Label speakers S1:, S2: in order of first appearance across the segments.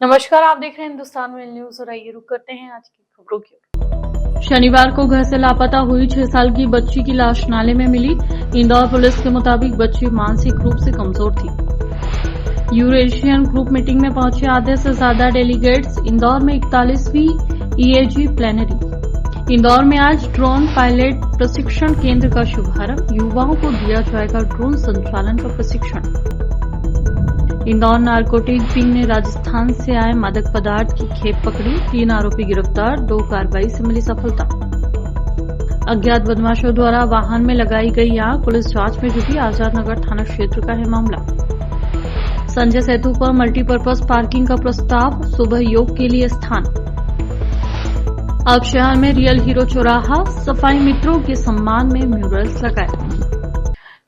S1: नमस्कार, आप देख रहे हैं हिंदुस्तान मेल न्यूज और आइए रुक करते हैं आज की खबरों की ओर।
S2: शनिवार को घर से लापता हुई 6 साल की बच्ची की लाश नाले में मिली। इंदौर पुलिस के मुताबिक बच्ची मानसिक रूप से कमजोर थी। यूरेशियन ग्रुप मीटिंग में पहुंचे आधे से ज्यादा डेलीगेट्स। इंदौर में 41वीं ईएजी प्लेनरी। इंदौर में आज ड्रोन पायलट प्रशिक्षण केंद्र का शुभारंभ। युवाओं को दिया जाएगा ड्रोन संचालन का प्रशिक्षण। इंदौर नारकोटिक विंग ने राजस्थान से आए मादक पदार्थ की खेप पकड़ी। 3 आरोपी गिरफ्तार। 2 कार्रवाई से मिली सफलता। अज्ञात बदमाशों द्वारा वाहन में लगाई गई आग। पुलिस जांच में जुटी। आजाद नगर थाना क्षेत्र का है मामला। संजय सेतु पर मल्टीपर्पज पार्किंग का प्रस्ताव। सुबह योग के लिए स्थान। अब शहर में रियल हीरो चौराहा। सफाई मित्रों के सम्मान में म्यूरल्स लगाए।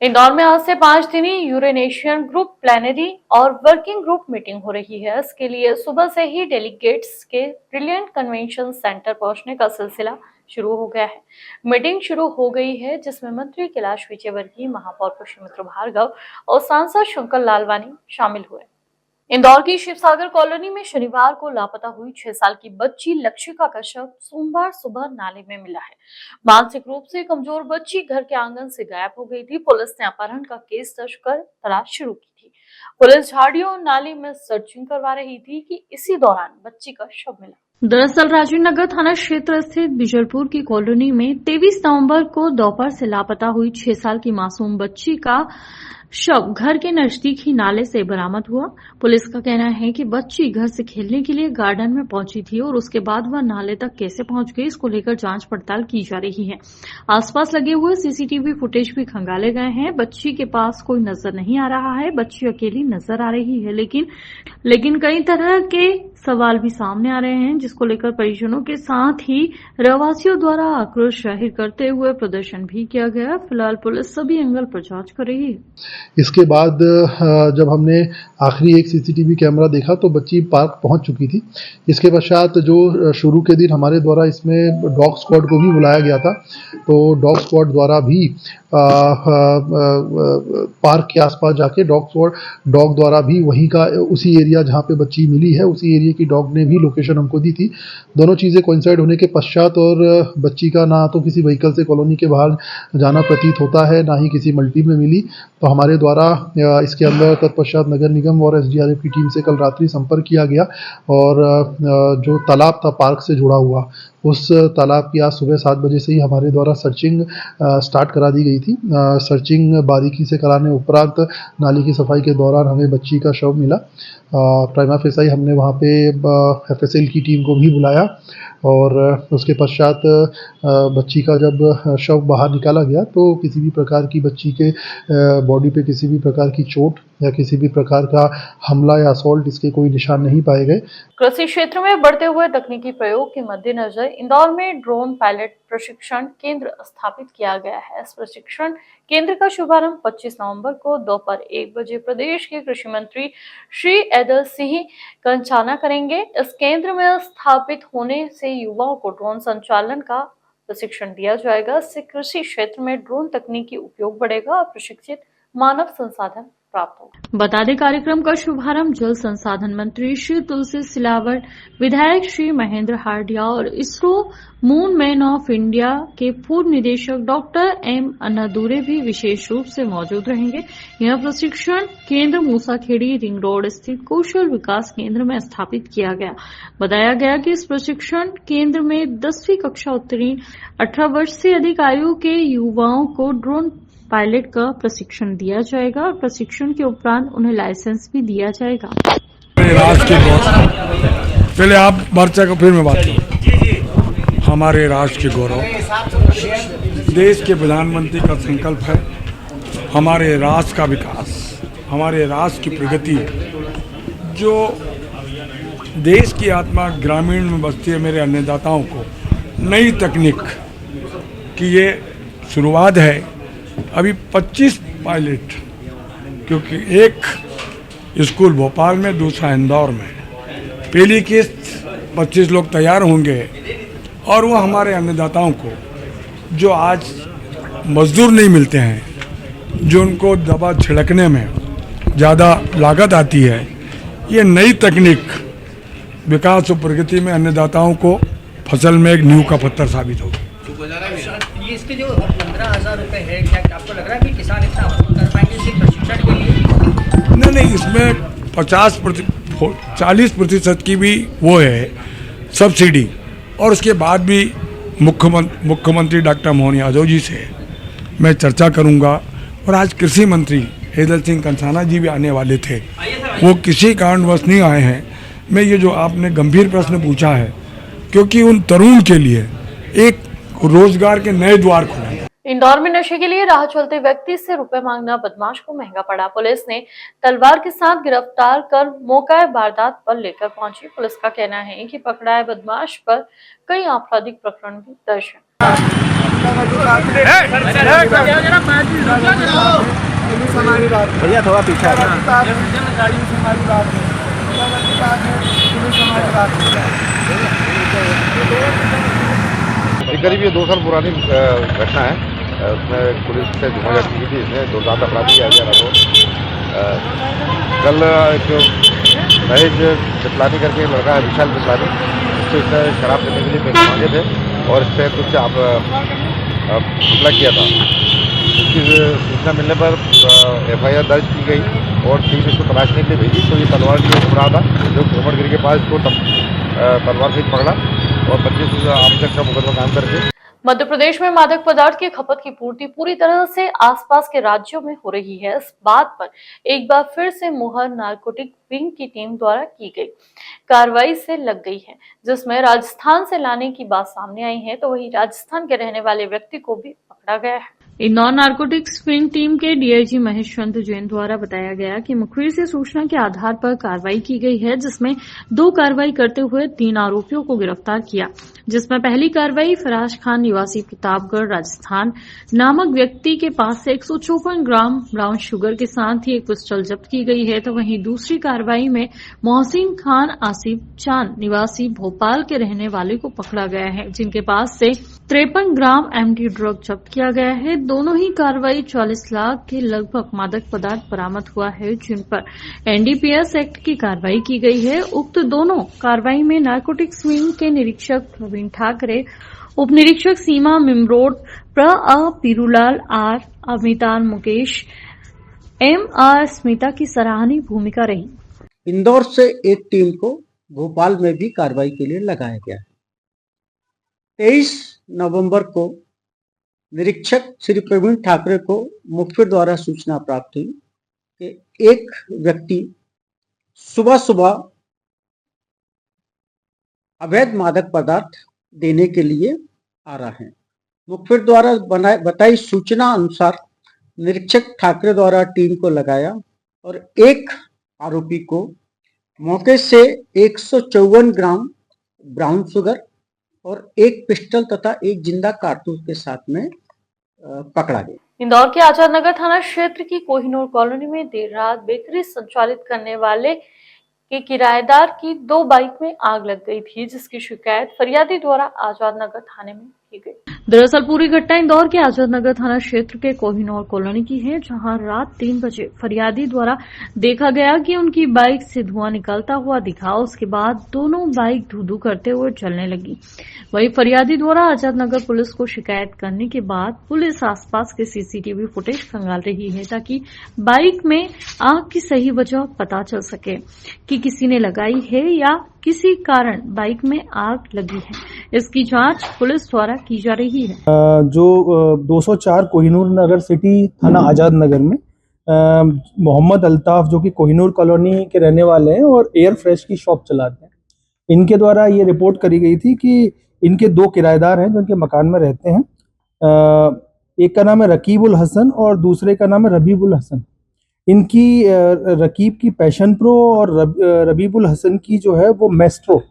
S1: इंदौर में आज से 5 दिनी यूरेशियन ग्रुप प्लेनरी और वर्किंग ग्रुप मीटिंग हो रही है। इसके लिए सुबह से ही डेलीगेट्स के ब्रिलियंट कन्वेंशन सेंटर पहुंचने का सिलसिला शुरू हो गया है। मीटिंग शुरू हो गई है जिसमें मंत्री कैलाश विजयवर्गीय, महापौर पुष्यमित्र भार्गव और सांसद शंकर लालवानी शामिल हुए। इंदौर की शिवसागर कॉलोनी में शनिवार को लापता हुई 6 साल की बच्ची लक्षिका का शव सोमवार सुबह नाले में मिला है। मानसिक रूप से कमजोर बच्ची घर के आंगन से गायब हो गई थी। पुलिस ने अपहरण का केस दर्ज कर तलाश शुरू की थी। पुलिस झाड़ियों और नाली में सर्चिंग करवा रही थी कि इसी दौरान बच्ची का शव मिला।
S2: दरअसल राजीव नगर थाना क्षेत्र स्थित बिजलपुर की कॉलोनी में 23 नवंबर को दोपहर से लापता हुई 6 साल की मासूम बच्ची का शव घर के नजदीक ही नाले से बरामद हुआ। पुलिस का कहना है कि बच्ची घर से खेलने के लिए गार्डन में पहुंची थी और उसके बाद वह नाले तक कैसे पहुंच गई, इसको लेकर जांच पड़ताल की जा रही है। आसपास लगे हुए सीसीटीवी फुटेज भी खंगाले गए हैं। बच्ची के पास कोई नजर नहीं आ रहा है। बच्ची अकेली नजर आ रही है, लेकिन कई तरह के सवाल भी सामने आ रहे हैं, जिसको लेकर परिजनों के साथ ही रहवासियों द्वारा आक्रोश जाहिर करते हुए प्रदर्शन भी किया गया। फिलहाल पुलिस सभी एंगल पर जांच कर रही है।
S3: इसके बाद जब हमने आखिरी एक सीसीटीवी कैमरा देखा तो बच्ची पार्क पहुंच चुकी थी। इसके पश्चात जो शुरू के दिन हमारे द्वारा इसमें डॉग स्क्वाड को भी बुलाया गया था, तो डॉग स्क्वाड द्वारा भी पार्क के आसपास जाके डॉग द्वारा भी वहीं का उसी एरिया जहाँ पे बच्ची मिली है उसी एरिया की डॉग ने भी लोकेशन हमको दी थी। दोनों चीज़ें कोइंसाइड होने के पश्चात और बच्ची का ना तो किसी व्हीकल से कॉलोनी के बाहर जाना प्रतीत होता है, ना ही किसी मल्टी में मिली, तो हमारे द्वारा इसके अंदर तत्पश्चात नगर निगम और एसडीआरएफ की टीम से कल रात्रि संपर्क किया गया और जो तालाब था पार्क से जुड़ा हुआ, उस तालाब की आज सुबह 7 बजे से ही हमारे द्वारा सर्चिंग स्टार्ट करा दी गई थी। सर्चिंग बारीकी से कराने उपरांत नाली की सफाई के दौरान हमें बच्ची का शव मिला। प्राइमा फेसाई हमने वहाँ पे एफएसएल की टीम को भी बुलाया और उसके पश्चात बच्ची का जब शव बाहर निकाला गया तो किसी भी प्रकार की बच्ची के बॉडी पे किसी भी प्रकार की चोट या किसी भी प्रकार का हमला या असॉल्ट इसके कोई निशान नहीं पाए गए।
S1: कृषि क्षेत्र में बढ़ते हुए तकनीकी प्रयोग के मद्देनजर इंदौर में ड्रोन पायलट प्रशिक्षण केंद्र स्थापित किया गया है। इस प्रशिक्षण केंद्र का शुभारंभ 25 नवंबर को दोपहर 1 बजे प्रदेश के कृषि मंत्री श्री एदर सिंह कंचाना करेंगे। इस केंद्र में स्थापित होने से युवाओं को ड्रोन संचालन का प्रशिक्षण दिया जाएगा। इससे कृषि क्षेत्र में ड्रोन तकनीकी उपयोग बढ़ेगा और प्रशिक्षित मानव संसाधन प्राप्त होगा।
S2: बता दें, कार्यक्रम का शुभारंभ जल संसाधन मंत्री श्री तुलसी सिलावट, विधायक श्री महेंद्र हार्डिया और ISRO moon man of India के पूर्व निदेशक डॉक्टर एम अन्नादुरे भी विशेष रूप से मौजूद रहेंगे। यह प्रशिक्षण केंद्र मूसाखेड़ी रिंग रोड स्थित कौशल विकास केंद्र में स्थापित किया गया। बताया गया कि इस प्रशिक्षण केंद्र में 10वीं कक्षा उत्तीर्ण 18 वर्ष से अधिक आयु के युवाओं को ड्रोन पायलट का प्रशिक्षण दिया जाएगा और प्रशिक्षण के उपरांत उन्हें लाइसेंस भी दिया जाएगा।
S4: राष्ट्र के गौरव, पहले आप पर्चा का फिर मैं बात करूं। हमारे राष्ट्र के गौरव, देश के प्रधानमंत्री का संकल्प है हमारे राष्ट्र का विकास, हमारे राष्ट्र की प्रगति, जो देश की आत्मा ग्रामीण में बसती है। मेरे अन्नदाताओं को नई तकनीक की ये शुरुआत है। अभी 25 पायलट, क्योंकि एक स्कूल भोपाल में, दूसरा इंदौर में, पहली किस्त 25 लोग तैयार होंगे और वो हमारे अन्नदाताओं को जो आज मजदूर नहीं मिलते हैं, जो उनको दवा छिड़कने में ज़्यादा लागत आती है, ये नई तकनीक विकास और प्रगति में अन्नदाताओं को फसल में एक नींव का पत्थर साबित होगी।
S5: ये इसके जो 15,000 रुपये है, क्या आपको लग रहा है कि किसान इतना अफोर्ड कर पाएंगे इसे प्रशिक्षण के लिए?
S4: नहीं, इसमें 40% की भी वो है सब्सिडी, और उसके बाद भी मुख्यमंत्री डॉक्टर मोहन यादव जी से मैं चर्चा करूंगा। और आज कृषि मंत्री हैदर सिंह कंसाना जी भी आने वाले थे, वो किसी कारणवश नहीं आए हैं। मैं ये जो आपने गंभीर प्रश्न पूछा है, क्योंकि उन तरुण के लिए एक रोजगार के नए द्वार खुले।
S1: इंदौर में नशे के लिए राह चलते व्यक्ति से रुपए मांगना बदमाश को महंगा पड़ा। पुलिस ने तलवार के साथ गिरफ्तार कर मौका वारदात पर लेकर पहुंची। पुलिस का कहना है कि पकड़ाए बदमाश पर कई आपराधिक प्रकरण भी दर्ज है।
S5: भैया थोड़ा पीछे
S6: करीब ये 2 साल पुरानी घटना है। उसमें पुलिस से धुमाधड़ी की थी। इसमें 2 रात अपराधी आ गया था। कल एक महेश चितलानी करके एक लड़का है, विशाल चितलानी, उससे इसने शराब देने के लिए पैसे मांगे थे और इससे कुछ हमला किया था। इसकी सूचना मिलने पर FIR दर्ज की गई और टीम इसको तलाशने के लिए भेजी। तो ये तलवार लिए घूम रहा था, जो कोमड़गिरी के पास इसको तलवार से पकड़ा और 25 आमचक का मुकदमा कायम करके।
S1: मध्य प्रदेश में मादक पदार्थ की खपत की पूर्ति पूरी तरह से आसपास के राज्यों में हो रही है। इस बात पर एक बार फिर से मुहर नारकोटिक विंग की टीम द्वारा की गई कार्रवाई से लग गई है, जिसमें राजस्थान से लाने की बात सामने आई है, तो वहीं राजस्थान के रहने वाले व्यक्ति को भी पकड़ा गया है।
S2: इंदौर नारकोटिक्स विंग टीम के DIG महेश चंद्र जैन द्वारा बताया गया कि मुखबिर से सूचना के आधार पर कार्रवाई की गई है, जिसमें 2 कार्रवाई करते हुए 3 आरोपियों को गिरफ्तार किया, जिसमें पहली कार्रवाई फराज खान निवासी प्रतापगढ़ राजस्थान नामक व्यक्ति के पास से 154 ग्राम ब्राउन शुगर के साथ ही एक पिस्टल जब्त की गई है। तो वहीं दूसरी कार्रवाई में मोहसिन खान आसिफ चांद निवासी भोपाल के रहने वाले को पकड़ा गया है, जिनके पास से 53 ग्राम MD ड्रग जब्त किया गया है। दोनों ही कार्रवाई 40 लाख के लगभग मादक पदार्थ बरामद हुआ है, जिन पर NDPS एक्ट की कार्रवाई की गई है। उक्त दोनों कार्रवाई में नारकोटिक्स विंग के निरीक्षक प्रवीण ठाकरे, उप निरीक्षक सीमा मिमरोड, पीरूलाल R, अमितान मुकेश, MR स्मिता की सराहनीय भूमिका रही।
S7: इंदौर से एक टीम को भोपाल में भी कार्रवाई के लिए लगाया गया है। 23 नवंबर को निरीक्षक श्री प्रवीण ठाकरे को मुखबिर द्वारा सूचना प्राप्त हुई कि एक व्यक्ति सुबह सुबह अवैध मादक पदार्थ देने के लिए आ रहा है। मुखबिर द्वारा बताई सूचना अनुसार निरीक्षक ठाकरे द्वारा टीम को लगाया और एक आरोपी को मौके से 154 ग्राम ब्राउन शुगर और एक पिस्टल तथा एक जिंदा कारतूस के साथ में पकड़ा गया।
S1: इंदौर के आजाद नगर थाना क्षेत्र की कोहिनूर कॉलोनी में देर रात बेकरी संचालित करने वाले के किराएदार की 2 बाइक में आग लग गई थी, जिसकी शिकायत फरियादी द्वारा आजाद नगर थाने में की गई।
S2: दरअसल पूरी घटना इंदौर के आजाद नगर थाना क्षेत्र के कोहिनूर कॉलोनी की है, जहां रात 3 बजे फरियादी द्वारा देखा गया कि उनकी बाइक से धुआं निकलता हुआ दिखा। उसके बाद दोनों बाइक धू-धू करते हुए चलने लगी। वहीं फरियादी द्वारा आजाद नगर पुलिस को शिकायत करने के बाद पुलिस आसपास के CCTV फुटेज खंगाल रही है, ताकि बाइक में आग की सही वजह पता चल सके कि किसी ने लगाई है या किसी कारण बाइक में आग लगी है। इसकी जांच पुलिस द्वारा की जा रही है।
S8: जो 204 कोहिनूर नगर सिटी थाना आजाद नगर में मोहम्मद अल्ताफ, जो कि कोहिनूर कॉलोनी के रहने वाले हैं और एयर फ्रेश की शॉप चलाते हैं, इनके द्वारा ये रिपोर्ट करी गई थी कि इनके 2 किराएदार हैं जो इनके मकान में रहते हैं। एक का नाम है रकीबुल हसन और दूसरे का नाम है रबीबुल हसन। इनकी रकीब की पैशन प्रो और रबीबुल हसन की जो है वो मेस्ट्रो,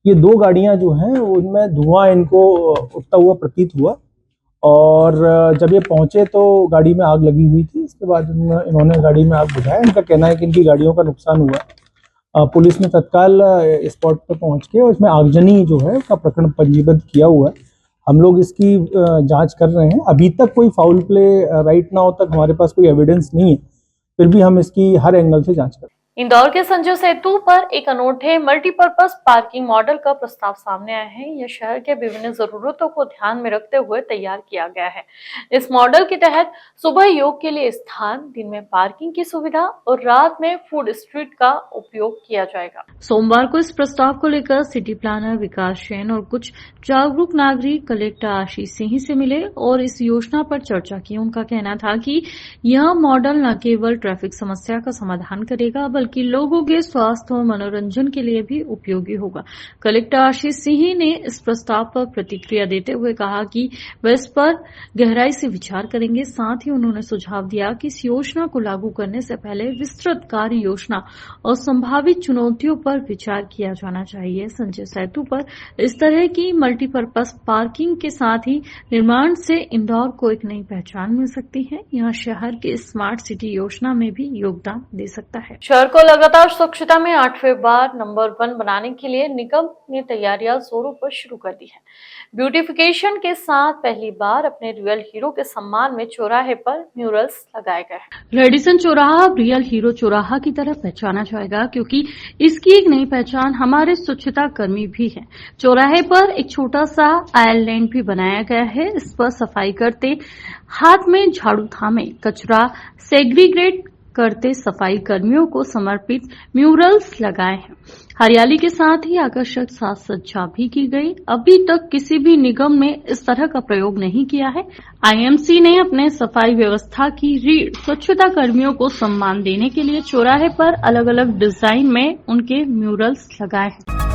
S8: ये 2 गाड़ियां जो हैं उनमें धुआं इनको उठता हुआ प्रतीत हुआ और जब ये पहुंचे तो गाड़ी में आग लगी हुई थी। इसके बाद इन्होंने गाड़ी में आग बुझाया। इनका कहना है कि इनकी गाड़ियों का नुकसान हुआ। पुलिस ने तत्काल स्पॉट पर पहुंच के उसमें आगजनी जो है उसका प्रकरण पंजीबद्ध किया हुआ है। हम लोग इसकी जांच कर रहे हैं। अभी तक कोई फाउल प्ले राइट नाउ तक हमारे पास कोई एविडेंस नहीं है, फिर भी हम इसकी हर एंगल से जांच कर रहे हैं।
S1: इंदौर के संजय सेतु पर एक अनोखे मल्टीपर्पज पार्किंग मॉडल का प्रस्ताव सामने आया है। यह शहर के विभिन्न जरूरतों को ध्यान में रखते हुए तैयार किया गया है। इस मॉडल के तहत सुबह योग के लिए स्थान, दिन में पार्किंग की सुविधा और रात में फूड स्ट्रीट का उपयोग किया जाएगा।
S2: सोमवार को इस प्रस्ताव को लेकर सिटी प्लानर विकास जैन और कुछ जागरूक नागरिक कलेक्टर आशीष सिंह से मिले और इस योजना पर चर्चा की। उनका कहना था कि यह मॉडल न केवल ट्रैफिक समस्या का समाधान करेगा बल्कि लोगों के स्वास्थ्य और मनोरंजन के लिए भी उपयोगी होगा। कलेक्टर आशीष सिंह ने इस प्रस्ताव पर प्रतिक्रिया देते हुए कहा कि वे इस पर गहराई से विचार करेंगे। साथ ही उन्होंने सुझाव दिया कि इस योजना को लागू करने से पहले विस्तृत कार्य योजना और संभावित चुनौतियों पर विचार किया जाना चाहिए। संजय सेतु पर इस तरह की मल्टीपर्पज पार्किंग के साथ ही निर्माण से इंदौर को एक नई पहचान मिल सकती है। यह शहर के स्मार्ट सिटी योजना में भी योगदान दे सकता है।
S1: शहर को लगातार स्वच्छता में 8वें बार नंबर 1 बनाने के लिए निगम ने तैयारियां जोरों पर शुरू कर दी है। ब्यूटिफिकेशन के साथ पहली बार अपने रियल हीरो के सम्मान में चौराहे पर म्यूरल्स लगाए गए हैं।
S2: रेडिसन चौराहा रियल हीरो चौराहा की तरह पहचाना जाएगा क्योंकि इसकी एक नई पहचान हमारे स्वच्छता कर्मी भी है। चौराहे पर एक छोटा सा आइलैंड भी बनाया गया है। इस पर सफाई करते हाथ में झाड़ू थामे कचरा सेग्रीगेट करते सफाई कर्मियों को समर्पित म्यूरल्स लगाए हैं। हरियाली के साथ ही आकर्षक साज सज्जा भी की गई। अभी तक किसी भी निगम ने इस तरह का प्रयोग नहीं किया है। आईएमसी ने अपने सफाई व्यवस्था की रीढ़ स्वच्छता कर्मियों को सम्मान देने के लिए चौराहे पर अलग अलग डिजाइन में उनके म्यूरल्स लगाए हैं।